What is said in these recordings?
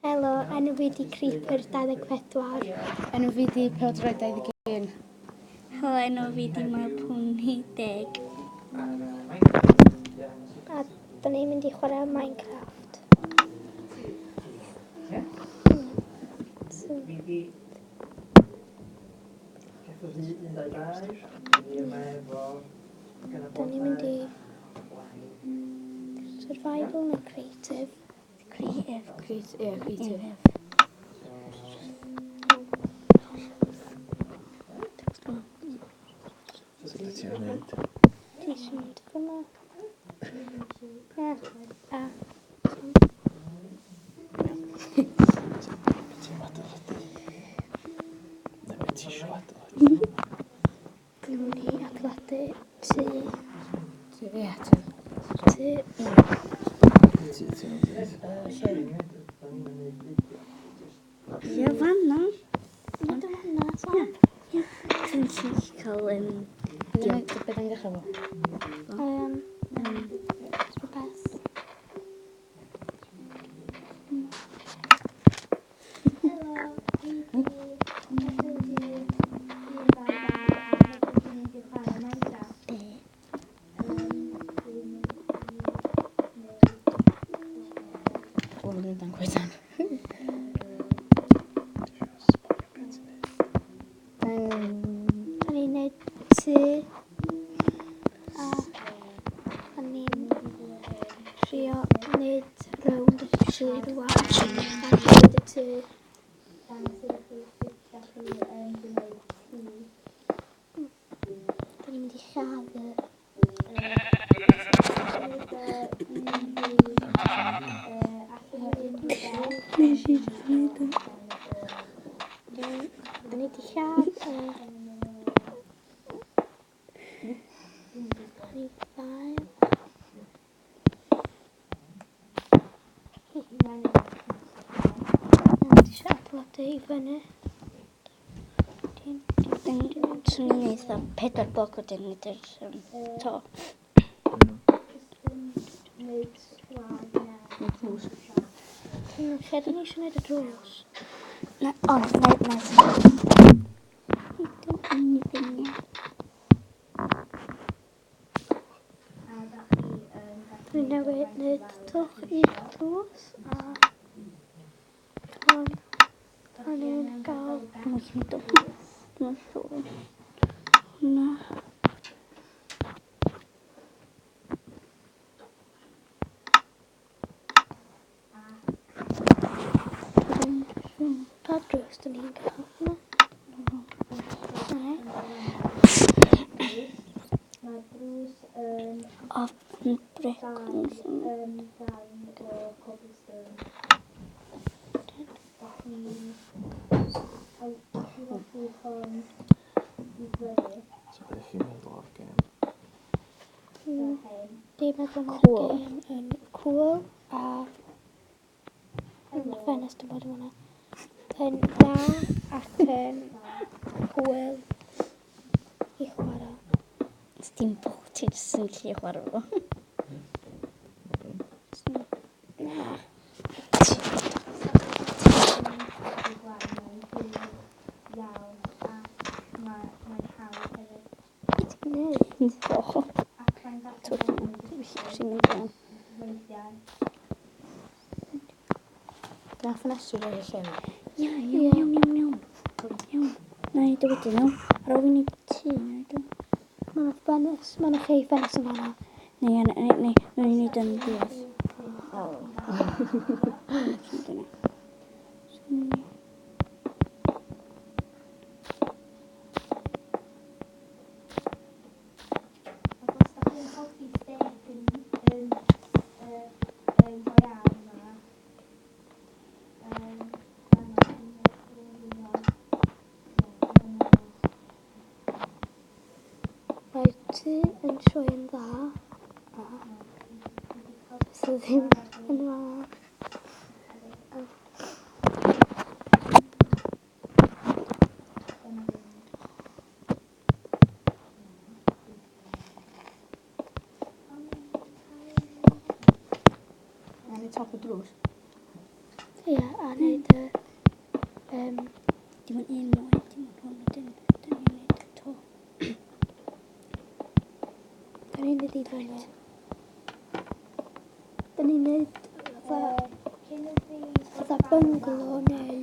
Helo, enw fi di Creeper 24. Enw fi di Peldroed 21. Helo, enw fi di Pwni 10. A da ni'n mynd i chwarae Minecraft. So, da ni'n mynd i survival neu creative. Creative. Creative. Sut ti'n gwneud? Ti eisiau mynd fyna? Ie. A Ti'n adeiladu? Neu beth ti eisiau adeiladu? dwi'n mynd i adeiladu tŷ. Ie, Tŷ. ti'n adeiladu. Ie, fanna. Mynd o hwnna, Sam. Ti'n gallu cael Beth yn dechrau fo? Rhywbeth. Wel, yn dan gweithio. Da ni'n neud tŷ. A da ni'n trio neud rownd y tŷ rwan. A neud y tŷ. Da ni'n mynd i lladd Nes i ddweud o. Da ni di lladd da ni ddau. Da ni eisiau adeiladu i fyny. Swn i'n eitha 4 bloc wedyn nid to. Lle da ni eisiau gwneud y drws? Na. Dwi newydd wneud twch i'r drws a da ni'n gael Dwi'n siŵr. Na. pa drws da ni'n gael hwnna. Off brick. So beth chi'n meddwl o'r gêm? Dwi'n meddwl mae'r Cŵl. gêm yn cool a yn ffenest yn bod yn hwnna. Yn dda ac yn hwyl i chwarae. Dim bod ti jyst yn gallu chwarae fo. Na. Ti'n gwneud? Do. Ti'n mynd gan. Dyna ffenestri roi y llew. Iawn. Na i dy wedyn nhw. Ar ôl fi wneud tŷ. Mae yna ffenest, mae yna chei ffenest yn fan'na. Neu i wneud yn ddiwedd. Dyna. Mae'r tŷ yn sioe yn dda. Sydd ddim yn dda. top y drws. Ie. Ie, a neud y... Dim ond un mwy, dim ond hwn ydyn. Da ni'n neud y to. Da ni'n neud i fyny. Da ni'n neud fatha bungalow neu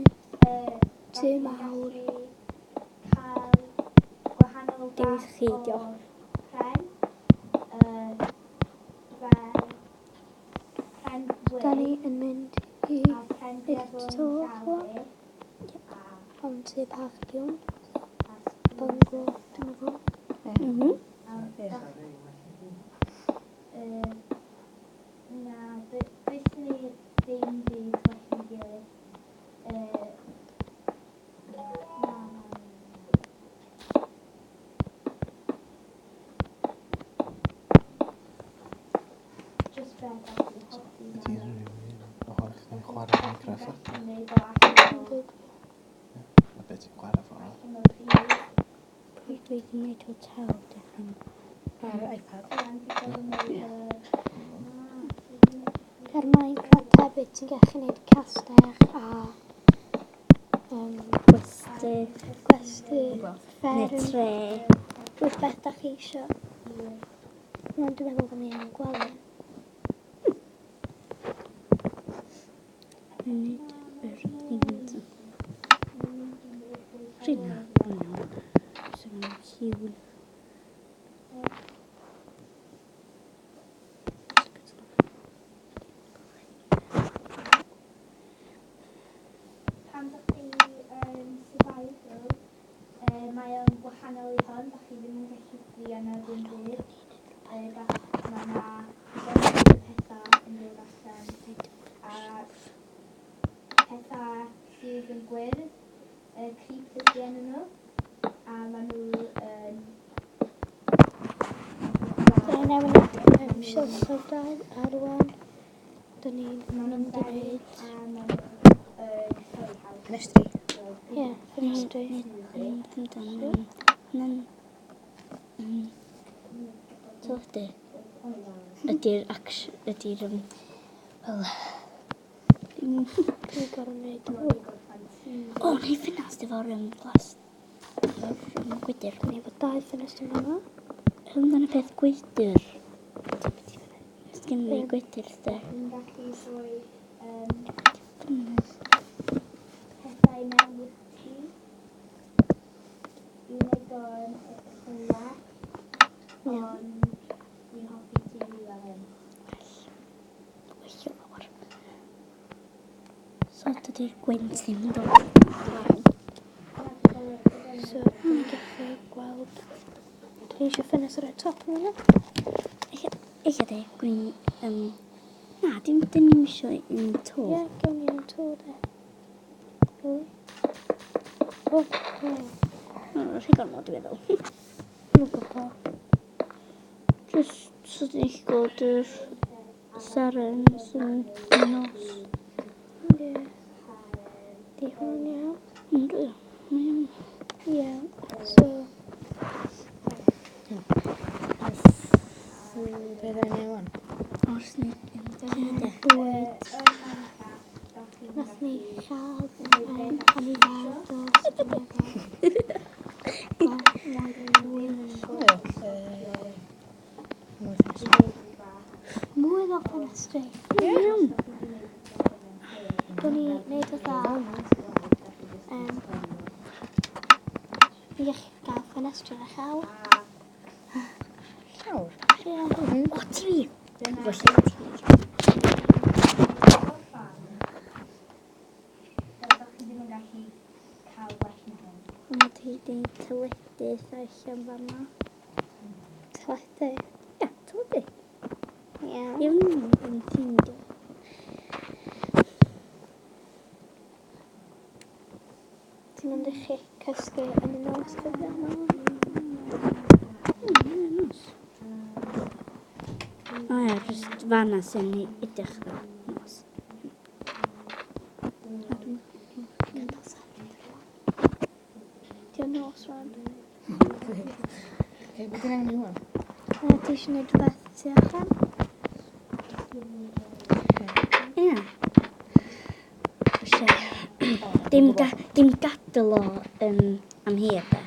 tŷ mawr. Dim cheidio. Da ni yn mynd i to chwa. Ond tŷ bach ydi hwn. Bungalow, dwi'n meddwl. Mhm. Na, beth ni ddim byd wedi gilydd. Just beth allan hoffi Ydy rhywun o holl yn chwarae Minecraft? A beth ti'n chwarae fo? Dwi wedi gwneud hotel dechrau ar iPad. Ar Minecraft hefyd ti'n gallu gwneud castell a Gwesty. gwesty, Neu fferm, tre. rhywbeth da chi isio. Ond dwi'n meddwl bod ni yn gwely. Nid yr things. Rhywna. Sy'n yn hiwn. Pan ydych chi yn survival, mae o'n gwahanol i hon, ydych chi ddim yn gallu ffri yn yr un byd. Mae yna pethau yn dod allan. A pethau sydd yn gwyrdd, creepers di enw nhw. A maen nhw yn... Da ni newydd wneud shelter ar wan. Da ni'n mynd i wneud... Ffenestri. Ie, ffenestri. So ydy. Ydy'r wel... Dwi'n gorau wneud O, neu ffenast efo'r glas. Gwydr. Da ni efo 2 ffenestri yma. Hwn yn y peth gwydr. Sgyn ni gwydr, de. Yn gallu rhoi pethau mewn i'r tŷ. I wneud o'n well. Ond dwi'n hoffi tŷ fel hyn. Weithio lawr. So dydy'r gwynt ddim yn dod. So, da ni'n gallu gweld... Da ni eisiau ffenestri ar y top yma. Eich de, gwyn... Na, dim dyn ni'n eisiau un to. Ie, gawn ni yn to, de. Really? O, ie. Rhaid gormod, dwi'n meddwl. Mae'n gwybod. Just so dyn ni'n gweld yr sarens yn nos. Ie. Di hwn iawn. Ynddo, mae'n... Ie. So, Beth yn ei wan? Os ni yn de. bwyd. Nath ni chael anifald o Sgwynedd. Mwy o ffenestri. Iawn. Dwi'n ni wneud o dda. Ni gallu gael ffenestri ar y llaw. Llawr? Ie. O, ti. Felly ti. Ydych chi ddim yn gallu cael well na hyn. Mae ti di teledydd allan fan'na. Teledu. Ia, teledu. Ie. Iawn, yn tindio. Ti'n mynd i chi cysgu yn y nos gyda yma. O ia, jyst fan'na sy'n ni edrych dda. Nos. Di'n nos rhan. Beth yn ei wan? Ti eisiau gwneud rhywbeth tu allan? Ia. Dim gadael o am hir, be.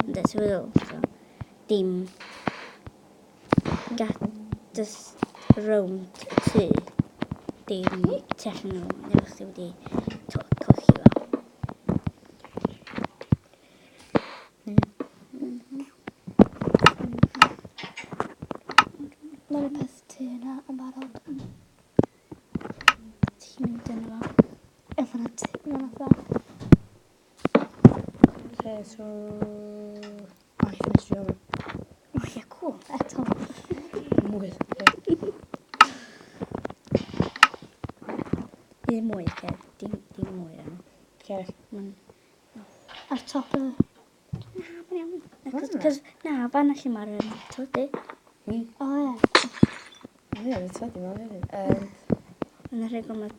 Ynddo, ti'n meddwl? So, dim just rownd ty. Dim tu allan nhw, neu chdi wedi colli fo. Mae'n peth ti yna yn barod. Ti'n mynd yna fo. Mae'n ti yna dda. Okay, so... I finished your O, ie, cool. Eto. mwydd. Ddim mwy, okay. Dim mwy yna. Okay. Ar top y... Na, mae'n iawn. Cos, na, fan allan mae'r todi. O ie. Ie, dwi'n todi mewn hefyd. Yn y rhegol mae...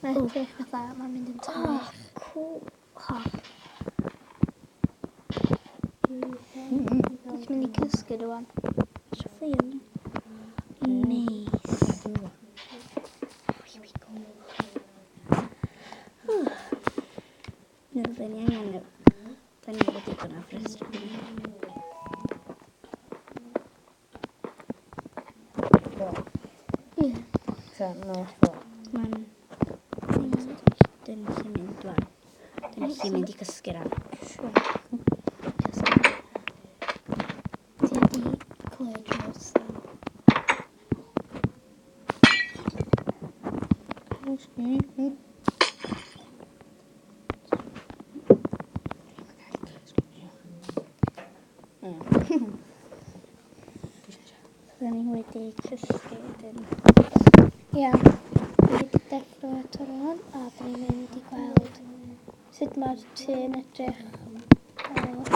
Mae'n edrych fatha, mae'n mynd yn tynnu. Cool. Dwi'n mynd i cysgu rwan. Ffeil. Neis. Here we go. Nid ydyn ni angen nhw. Da ni wedi bod yn ffrestru. Ie. So, no, so. Mae'n... Dyn ni'n mynd dwan. Dyn ni'n mynd i cysgu ran. Cysgu. Ti wedi clywed dros. Da ni wedi cysgu dyn. Ie. Dwi wedi deffro eto rwan a dyn ni'n mynd i gweld sut mae'r tŷ yn edrych o rhywle arall.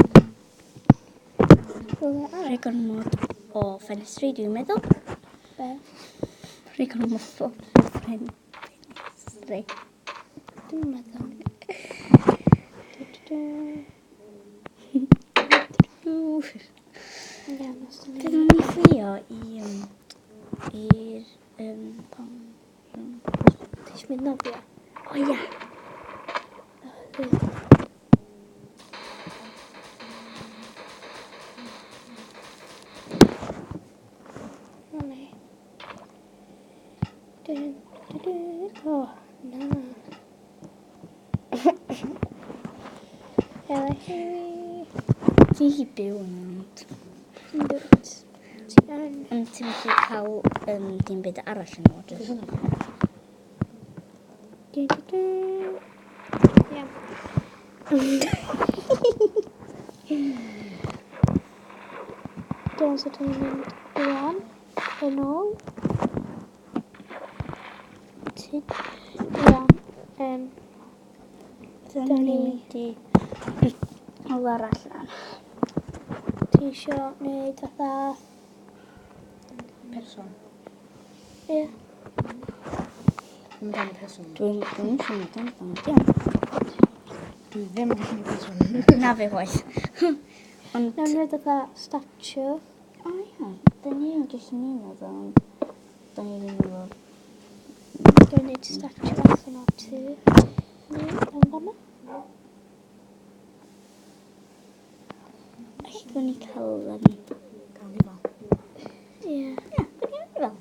Rhaid gormod o ffenestri, dwi'n meddwl. Be? Rhaid gormod o ffenestri. Dwi'n meddwl. Iawn, os dyn Dyn ni'n... ni'n fflio i'r... Ti'n mynd nofio? O ia. O ne. O, na. Hela hiwi. Fi hi byw yn... Ti'n dweud. Ti yn. Ond ti'n gallu cael dim byd arall yn o. Iawn. Dwi'n sut ni'n mynd rwan. Yn ôl. Rwan. Dyn ni'n mynd i... Ol arall lan. Ti isio wneud fatha... Person. Ie. Dwi'n dan person. Dwi'n eisiau mynd amdano. Dwi ddim yn gallu person. Na fe waith. Ond... Na'n wneud fatha statue. O ia. Dyn ni'n jyst yn un o ddo. Dyn ni'n un o... Dwi'n wneud statue allan o tŷ. Ni, yn fanna. Allwn ni cael... Gawn ni fel. Ie. Ia, dyn ni'n fel.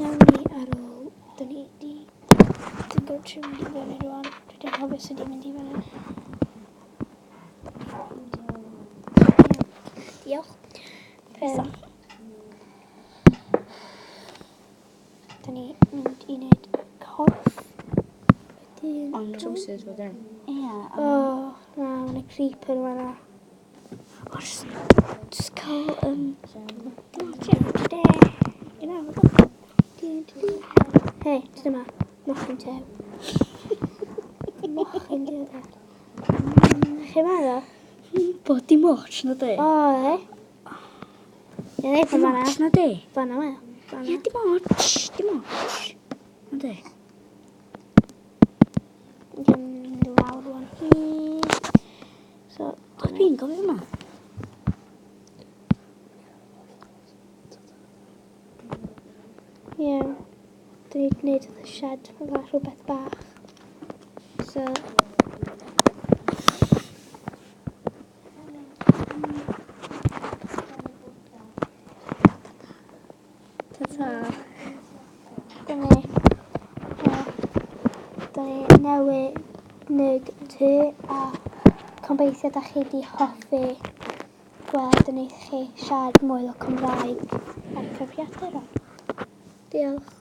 Nawn ni ar ôl. Dyn ni di... Dwi'n gwybod sy'n mynd i fyny rwan. Dwi ddim yn cofio sydd wedi mynd i fyny. Diolch. Dyn ni mynd i wneud corff. Wedyn... Ond... Trowsus wedyn. Ia. O, na, mae'n creeper fan'na. Just cael... Hei, ti dyma. Mochyn tew. Mochyn tew. Chi ma ddo? Bod dim ots na di. O, e? Ie, nei, Dim fan'na. ots na di. Fan'na, mae. Ie, dim ots. Dim ots. Na di. Dwi'n mynd i lawr rwan. So, O, dwi'n gofio yma. ie. Dyn ni wedi gwneud y shed, fatha rhywbeth bach. newid ti a gobeithio da chi wedi hoffi gweld yn eich chi siarad mwy o Cymraeg ar cyfrifiadur. Diolch.